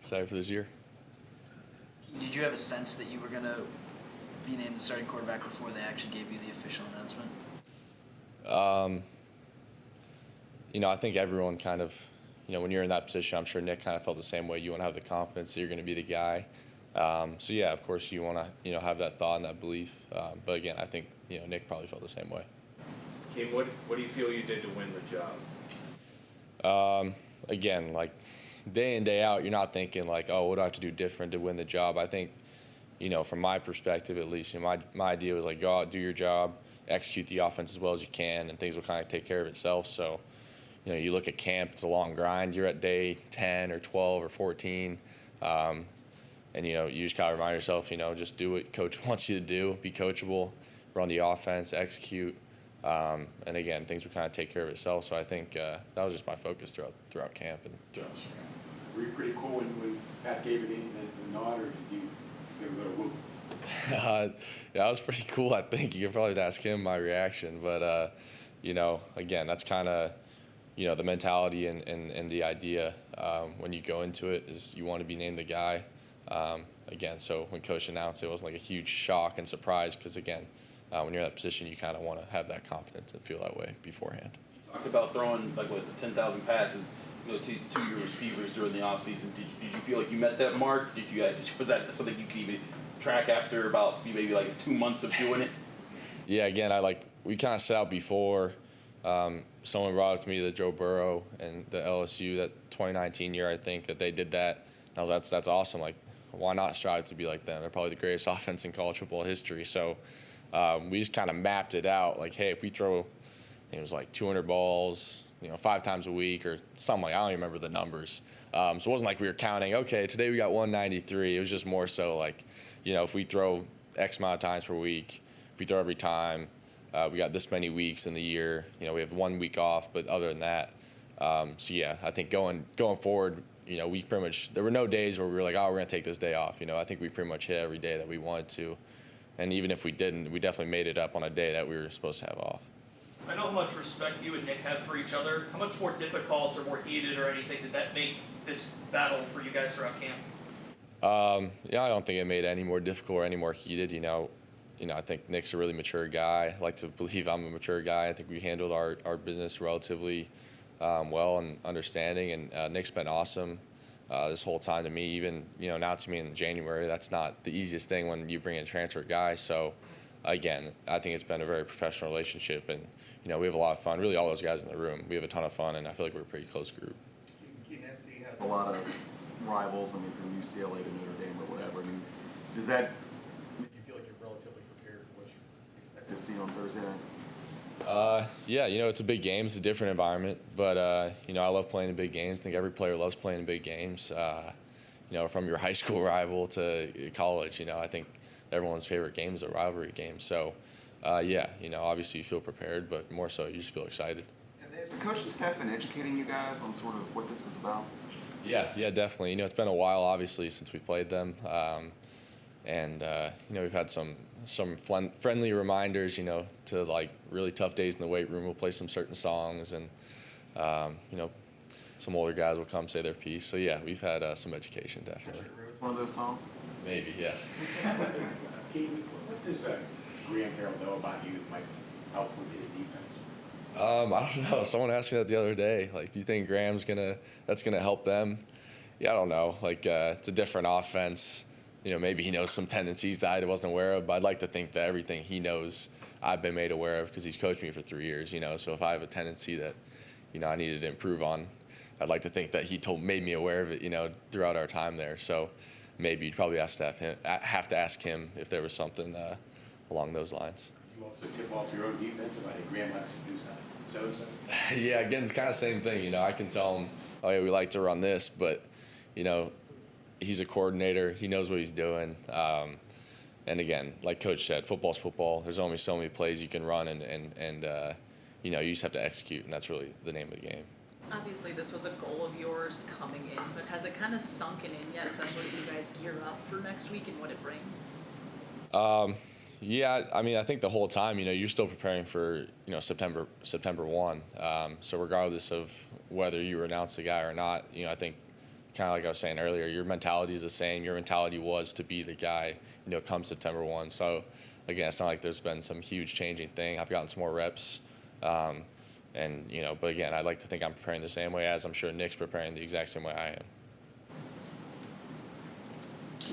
excited for this year. Did you have a sense that you were going to be named the starting quarterback before they actually gave you the official announcement? I think everyone kind of, when you're in that position, I'm sure Nick kind of felt the same way. You want to have the confidence that you're going to be the guy. So yeah, of course you want to, have that thought and that belief. But again, I think, Nick probably felt the same way. Kim, what do you feel you did to win the job? Again, like day in, day out, you're not thinking like, oh, what do I have to do different to win the job? I think, from my perspective at least, my idea was like, go out, do your job, execute the offense as well as you can, and things will kind of take care of itself. So, you look at camp, it's a long grind. You're at day 10 or 12 or 14. And, you just got to remind yourself, just do what coach wants you to do, be coachable, run the offense, execute. And again, things will kind of take care of itself. So I think that was just my focus throughout camp and throughout the spring. Were you pretty cool when Pat gave it the nod, or did you give a little whoop? Yeah, that was pretty cool, I think. You could probably ask him my reaction. But, again, that's kind of, the mentality and the idea when you go into it is you want to be named the guy. Again, so when Coach announced it wasn't like a huge shock and surprise because, again, when you're in that position, you kind of want to have that confidence and feel that way beforehand. You talked about throwing, 10,000 passes to your receivers during the offseason. Did you feel like you met that mark? Was that something you could even track after about maybe 2 months of doing it? Yeah, again, we kind of set out before. Someone brought up to me the Joe Burrow and the LSU, that 2019 year, I think, that they did that. And I was like, that's awesome. Like, why not strive to be like them? They're probably the greatest offense in college football history. So we just kind of mapped it out. Like, hey, if we throw, I think it was 200 balls, 5 times a week or something I don't even remember the numbers. So it wasn't like we were counting, okay, today we got 193. It was just more so like, if we throw X amount of times per week, if we throw every time, we got this many weeks in the year. We have 1 week off, but other than that, so yeah, I think going forward, we pretty much, there were no days where we were like, oh, we're going to take this day off. I think we pretty much hit every day that we wanted to. And even if we didn't, we definitely made it up on a day that we were supposed to have off. I know how much respect you and Nick have for each other. How much more difficult or more heated or anything did that make this battle for you guys throughout camp? I don't think it made it any more difficult or any more heated. I think Nick's a really mature guy. I like to believe I'm a mature guy. I think we handled our business relatively well and understanding. And Nick's been awesome this whole time to me. Even, now to me in January, that's not the easiest thing when you bring in a transfer guy. So, again, I think it's been a very professional relationship. And, we have a lot of fun. Really, all those guys in the room, we have a ton of fun. And I feel like we're a pretty close group. Kedon has a lot of rivals, from UCLA to Notre Dame or whatever. Does that make you feel like you're relatively prepared for what you expect to see on Thursday night? Yeah, it's a big game. It's a different environment. But, I love playing in big games. I think every player loves playing in big games. From your high school rival to college, I think everyone's favorite game is a rivalry game. So, obviously you feel prepared, but more so you just feel excited. Has the coaching staff been educating you guys on sort of what this is about? Yeah, definitely. It's been a while, obviously, since we played them. We've had some friendly reminders, to really tough days in the weight room. We'll play some certain songs, and some older guys will come say their piece. So yeah, we've had some education, definitely. It's one of those songs. Maybe, yeah. Kedon, what does Graham Harrell know about you that might help with his defense? I don't know. Someone asked me that the other day. Do you think that's gonna help them? Yeah, I don't know. It's a different offense. Maybe he knows some tendencies that I wasn't aware of, but I'd like to think that everything he knows I've been made aware of because he's coached me for 3 years, So if I have a tendency that, I needed to improve on, I'd like to think that he made me aware of it, throughout our time there. So maybe you'd probably have to ask him if there was something along those lines. You also tip off your own defense about it. Graham likes to do so. Yeah, again, it's kind of the same thing. I can tell him, oh yeah, we like to run this, but he's a coordinator. He knows what he's doing. And again, like Coach said, football's football. There's only so many plays you can run, and you just have to execute, and that's really the name of the game. Obviously, this was a goal of yours coming in, but has it kind of sunken in yet, especially as you guys gear up for next week and what it brings? Yeah, I think the whole time, you're still preparing for, September 1. So regardless of whether you were announced the guy or not, I think kind of like I was saying earlier, your mentality is the same. Your mentality was to be the guy, come September 1. So, again, it's not like there's been some huge changing thing. I've gotten some more reps. And, but again, I'd like to think I'm preparing the same way as I'm sure Nick's preparing the exact same way I am.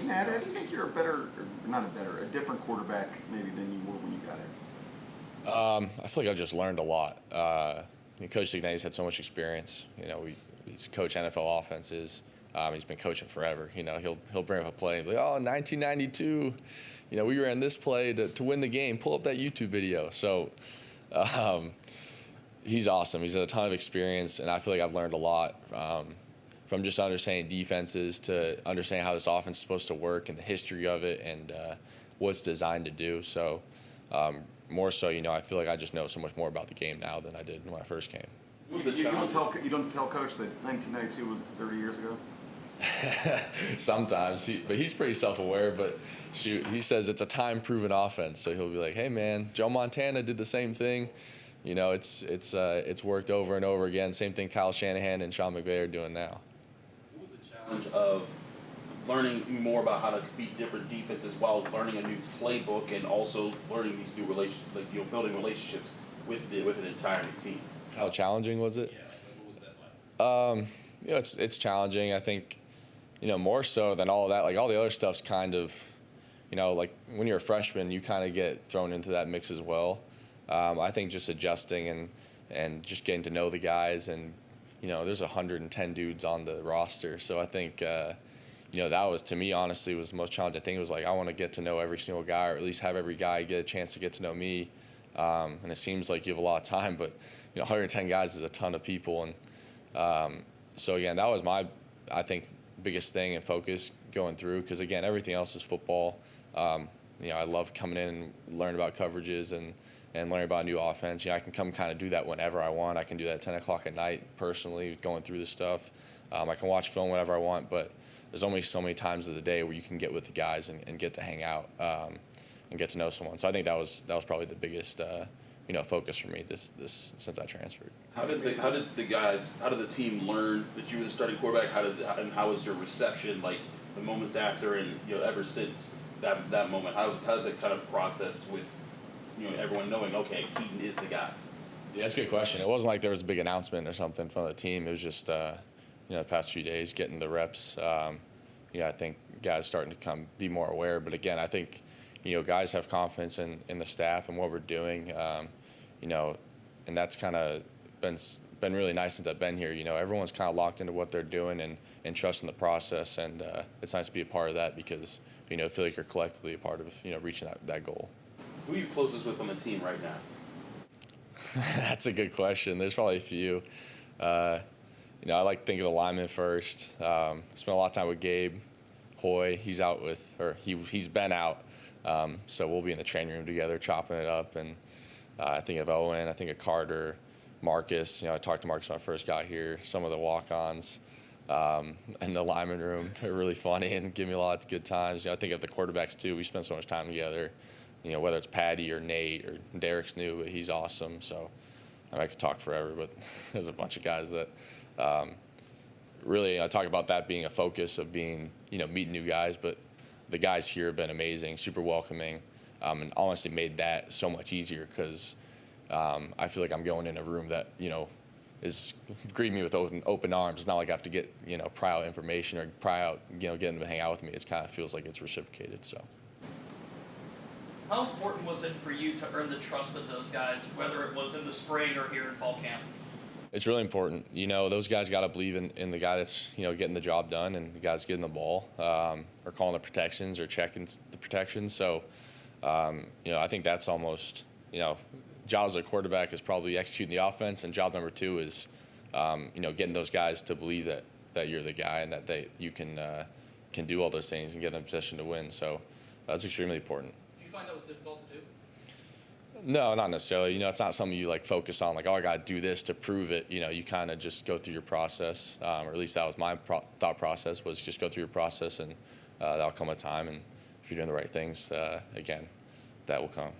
Matt, I think you're a different quarterback maybe than you were when you got here. I feel like I've just learned a lot. Coach Ignatius had so much experience. He's coached NFL offenses. He's been coaching forever. He'll bring up a play and be like, oh, 1992, we ran this play to win the game. Pull up that YouTube video. So he's awesome. He's had a ton of experience, and I feel like I've learned a lot from just understanding defenses to understanding how this offense is supposed to work and the history of it and what it's designed to do. So more so, I feel like I just know so much more about the game now than I did when I first came. You don't tell Coach that 1992 was 30 years ago? Sometimes, but he's pretty self-aware. But shoot, he says it's a time-proven offense, so he'll be like, "Hey, man, Joe Montana did the same thing. It's worked over and over again. Same thing Kyle Shanahan and Sean McVay are doing now." What was the challenge of learning more about how to beat different defenses while learning a new playbook and also learning these new building relationships with an entire new team? How challenging was it? Yeah, what was that like? It's challenging. I think, more so than all of that. Like all the other stuff's kind of, like when you're a freshman, you kind of get thrown into that mix as well. I think just adjusting and just getting to know the guys, and there's 110 dudes on the roster, so I think that was, to me, honestly, was the most challenging thing. It was like I want to get to know every single guy, or at least have every guy get a chance to get to know me. And it seems like you have a lot of time, but 110 guys is a ton of people, and so again, that was my, I think, biggest thing and focus going through, because again, everything else is football. I love coming in and learn about coverages and learn about new offense. I can come kind of do that whenever I want. I can do that at 10 o'clock at night personally, going through the stuff. I can watch film whenever I want, but there's only so many times of the day where you can get with the guys and get to hang out and get to know someone. So I think that was probably the biggest focus for me this since I transferred. How did the team learn that you were the starting quarterback? How was your reception, like the moments after and ever since that moment? How's it kind of processed with everyone knowing, okay, Keaton is the guy? Yeah, that's a good question. It wasn't like there was a big announcement or something from the team. It was just the past few days getting the reps. I think guys starting to be more aware. But again, I think guys have confidence in the staff and what we're doing. And that's kind of been really nice since I've been here. Everyone's kind of locked into what they're doing and trusting the process, and it's nice to be a part of that because I feel like you're collectively a part of reaching that goal. Who are you closest with on the team right now? That's a good question. There's probably a few. I like to think of the linemen first. Spent a lot of time with Gabe Hoy. He's been out. So we'll be in the training room together, chopping it up. And I think of Owen. I think of Carter, Marcus. I talked to Marcus when I first got here. Some of the walk-ons in the lineman room are really funny and give me a lot of good times. I think of the quarterbacks too. We spend so much time together. Whether it's Patty or Nate or Derek's new, but he's awesome. So I could talk forever, but there's a bunch of guys that really I talk about that being a focus of being meeting new guys, but the guys here have been amazing, super welcoming, and honestly made that so much easier because I feel like I'm going in a room that is greeting me with open arms. It's not like I have to get pry out information or pry out getting them to hang out with me. It kind of feels like it's reciprocated. So. How important was it for you to earn the trust of those guys, whether it was in the spring or here in fall camp? It's really important. Those guys got to believe in the guy that's, getting the job done and the guy's getting the ball or calling the protections or checking the protections. So, I think that's almost, job as a quarterback is probably executing the offense, and job number two is, getting those guys to believe that you're the guy and that you can do all those things and get them in a position to win. So that's extremely important. Did you find that was difficult to do? No, not necessarily. It's not something you focus on, I got to do this to prove it. You kind of just go through your process, or at least that was my thought process, was just go through your process, and that'll come a time. And if you're doing the right things, again, that will come.